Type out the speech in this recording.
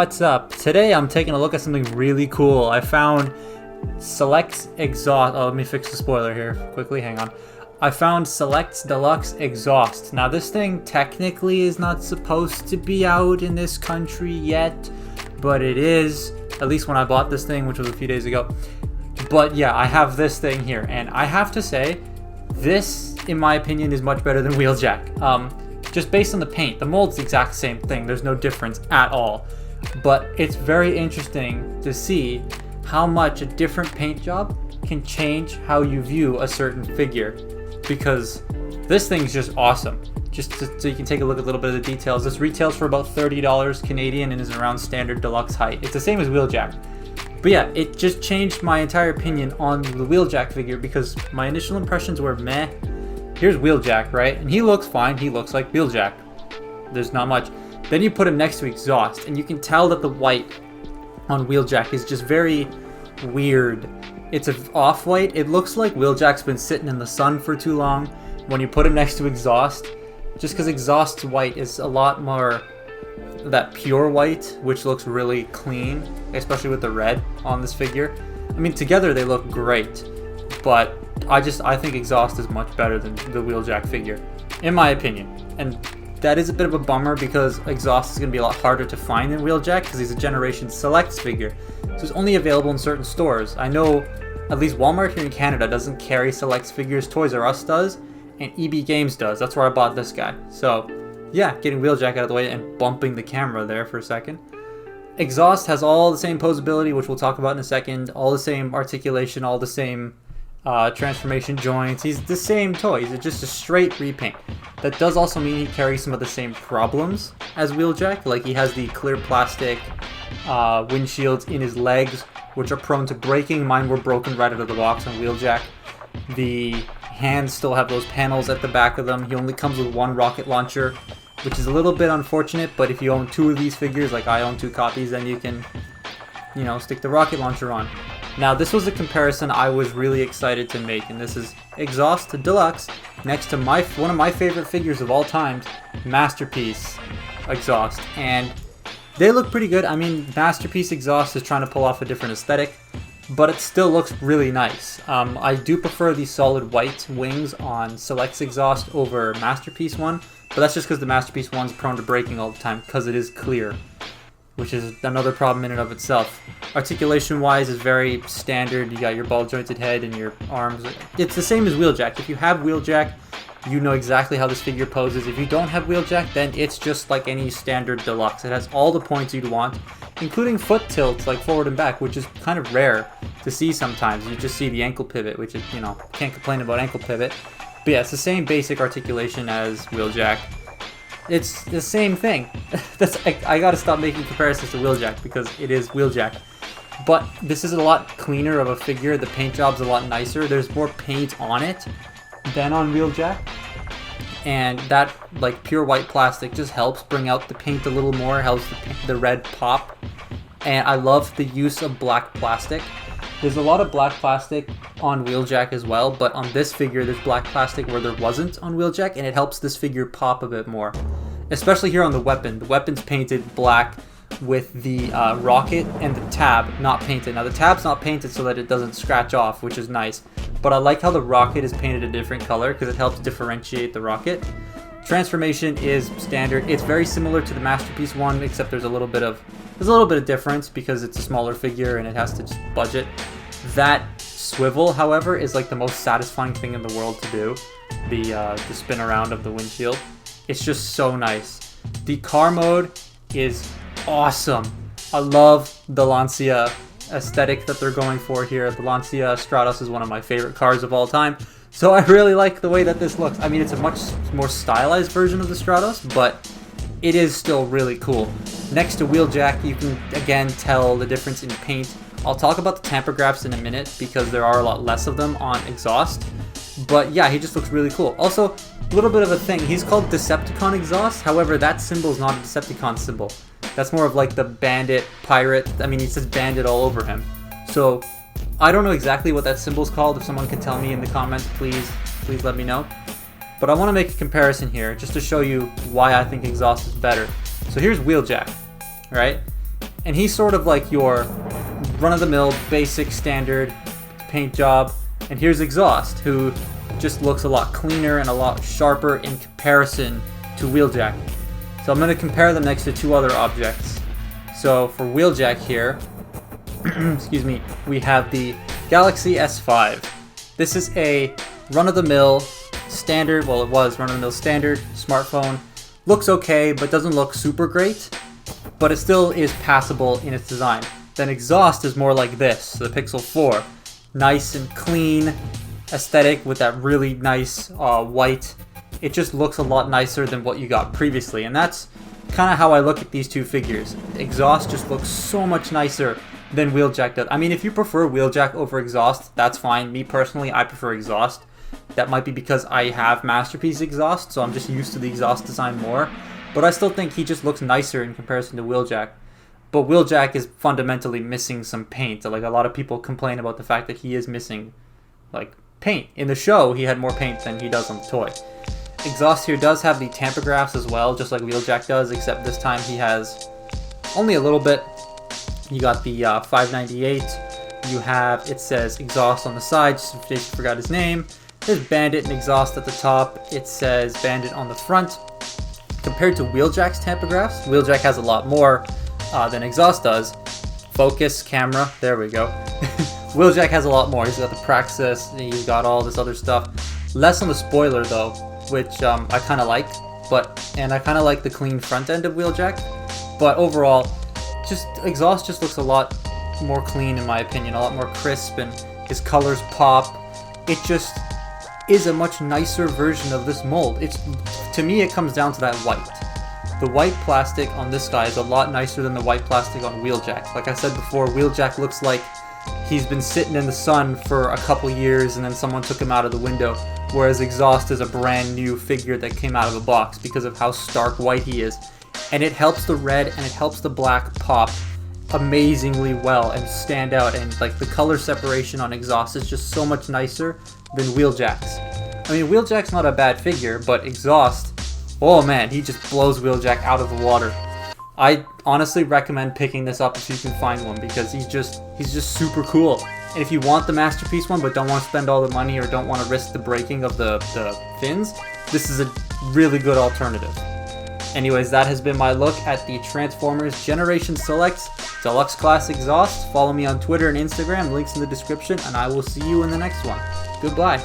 What's up? Today I'm taking a look at something really cool. I found Select's Exhaust. Oh, let me fix the spoiler here quickly. Hang on. I found Select's Deluxe Exhaust. Now this thing technically is not supposed to be out in this country yet, but it is, at least when I bought this thing, which was a few days ago. But yeah, I have this thing here, and I have to say, this, in my opinion, is much better than Wheeljack. Just based on the paint. The mold's the exact same thing. There's no difference at all. But it's very interesting to see how much a different paint job can change how you view a certain figure. Because this thing's just awesome. So you can take a look at a little bit of the details. This retails for about $30 Canadian and is around standard deluxe height. It's the same as Wheeljack. But yeah, it just changed my entire opinion on the Wheeljack figure because my initial impressions were meh. Here's Wheeljack, right? And he looks fine. He looks like Wheeljack. There's not much. Then you put him next to Exhaust, and you can tell that the white on Wheeljack is just very weird. It's an off-white. It looks like Wheeljack's been sitting in the sun for too long. When you put him next to Exhaust, just because Exhaust's white is a lot more that pure white, which looks really clean, especially with the red on this figure. I mean, together they look great, but I think Exhaust is much better than the Wheeljack figure, in my opinion. And that is a bit of a bummer because Exhaust is going to be a lot harder to find than Wheeljack because he's a Generation Selects figure. So it's only available in certain stores. I know at least Walmart here in Canada doesn't carry Selects figures. Toys R Us does, and EB Games does. That's where I bought this guy. So yeah, getting Wheeljack out of the way and bumping the camera there for a second. Exhaust has all the same posability, which we'll talk about in a second. All the same articulation, all the same transformation joints. He's the same toy. He's just a straight repaint. That does also mean he carries some of the same problems as Wheeljack. Like he has the clear plastic windshields in his legs, which are prone to breaking. Mine were broken right out of the box on Wheeljack. The hands still have those panels at the back of them. He only comes with one rocket launcher, which is a little bit unfortunate, but if you own two of these figures, like I own 2 copies, then you can, stick the rocket launcher on. Now, this was a comparison I was really excited to make, and this is Exhaust Deluxe next to one of my favorite figures of all time, Masterpiece Exhaust, and they look pretty good. I mean, Masterpiece Exhaust is trying to pull off a different aesthetic, but it still looks really nice. I do prefer the solid white wings on Select's Exhaust over Masterpiece one, but that's just because the Masterpiece one's prone to breaking all the time because it is clear, which is another problem in and of itself. Articulation-wise is very standard. You got your ball-jointed head and your arms. It's the same as Wheeljack. If you have Wheeljack, you know exactly how this figure poses. If you don't have Wheeljack, then it's just like any standard deluxe. It has all the points you'd want, including foot tilts like forward and back, which is kind of rare to see sometimes. You just see the ankle pivot, which is, can't complain about ankle pivot. But yeah, it's the same basic articulation as Wheeljack. It's the same thing. I gotta stop making comparisons to Wheeljack because it is Wheeljack. But this is a lot cleaner of a figure. The paint job's a lot nicer. There's more paint on it than on Wheeljack. And that pure white plastic just helps bring out the paint a little more, helps the red pop. And I love the use of black plastic. There's a lot of black plastic on Wheeljack as well, but on this figure there's black plastic where there wasn't on Wheeljack, and it helps this figure pop a bit more. Especially here on the weapon. The weapon's painted black with the rocket and the tab not painted. Now the tab's not painted so that it doesn't scratch off, which is nice. But I like how the rocket is painted a different color because it helps differentiate the rocket. Transformation is standard. It's very similar to the Masterpiece one, except there's a little bit of difference because it's a smaller figure and it has to just budget. That swivel, however, is like the most satisfying thing in the world to do. The spin around of the windshield. It's just so nice. The car mode is awesome. I love the Lancia aesthetic that they're going for here. The Lancia Stratos is one of my favorite cars of all time. So I really like the way that this looks. I mean, it's a much more stylized version of the Stratos, but it is still really cool. Next to Wheeljack, you can again tell the difference in paint. I'll talk about the tamper graphs in a minute because there are a lot less of them on Exhaust. But yeah, he just looks really cool. Also, a little bit of a thing. He's called Decepticon Exhaust. However, that symbol is not a Decepticon symbol. That's more of like the bandit, pirate. I mean, he says bandit all over him. So I don't know exactly what that symbol's called. If someone can tell me in the comments, please let me know. But I want to make a comparison here just to show you why I think Exhaust is better. So here's Wheeljack, right? And he's sort of like your run-of-the-mill, basic, standard paint job. And here's Exhaust, who just looks a lot cleaner and a lot sharper in comparison to Wheeljack. So I'm going to compare them next to two other objects. So for Wheeljack here, excuse me, we have the Galaxy S5. This is a run-of-the-mill standard, well, it was run-of-the-mill standard smartphone. Looks okay, but doesn't look super great, but it still is passable in its design. Then Exhaust is more like this, the Pixel 4. Nice and clean aesthetic with that really nice white. It just looks a lot nicer than what you got previously, and that's kind of how I look at these two figures. Exhaust just looks so much nicer than Wheeljack does. I mean, if you prefer Wheeljack over Exhaust, that's fine. Me personally, I prefer Exhaust. That might be because I have Masterpiece Exhaust, so I'm just used to the Exhaust design more. But I still think he just looks nicer in comparison to Wheeljack. But Wheeljack is fundamentally missing some paint. Like, a lot of people complain about the fact that he is missing, like, paint. In the show, he had more paint than he does on the toy. Exhaust here does have the tampographs as well, just like Wheeljack does, except this time he has only a little bit. You got the 598. You have, it says Exhaust on the side, just in case you forgot his name. There's Bandit and Exhaust at the top. It says Bandit on the front. Compared to Wheeljack's tampographs, Wheeljack has a lot more than Exhaust does. Focus, camera, there we go. Wheeljack has a lot more. He's got the Praxis, he's got all this other stuff. Less on the spoiler though, which I kind of like. And I kind of like the clean front end of Wheeljack. But overall, just Exhaust just looks a lot more clean in my opinion, a lot more crisp, and his colors pop. It just is a much nicer version of this mold. To me, it comes down to that white. The white plastic on this guy is a lot nicer than the white plastic on Wheeljack. Like I said before, Wheeljack looks like he's been sitting in the sun for a couple years and then someone took him out of the window, whereas Exhaust is a brand new figure that came out of a box because of how stark white he is. And it helps the red and it helps the black pop amazingly well and stand out, and like the color separation on Exhaust is just so much nicer than Wheeljack's. I mean, Wheeljack's not a bad figure, but Exhaust, oh man, he just blows Wheeljack out of the water. I honestly recommend picking this up if you can find one, because he's just super cool. And if you want the Masterpiece one but don't want to spend all the money or don't want to risk the breaking of the fins, this is a really good alternative. Anyways, that has been my look at the Transformers Generation Selects Deluxe Class Exhaust. Follow me on Twitter and Instagram, links in the description, and I will see you in the next one. Goodbye.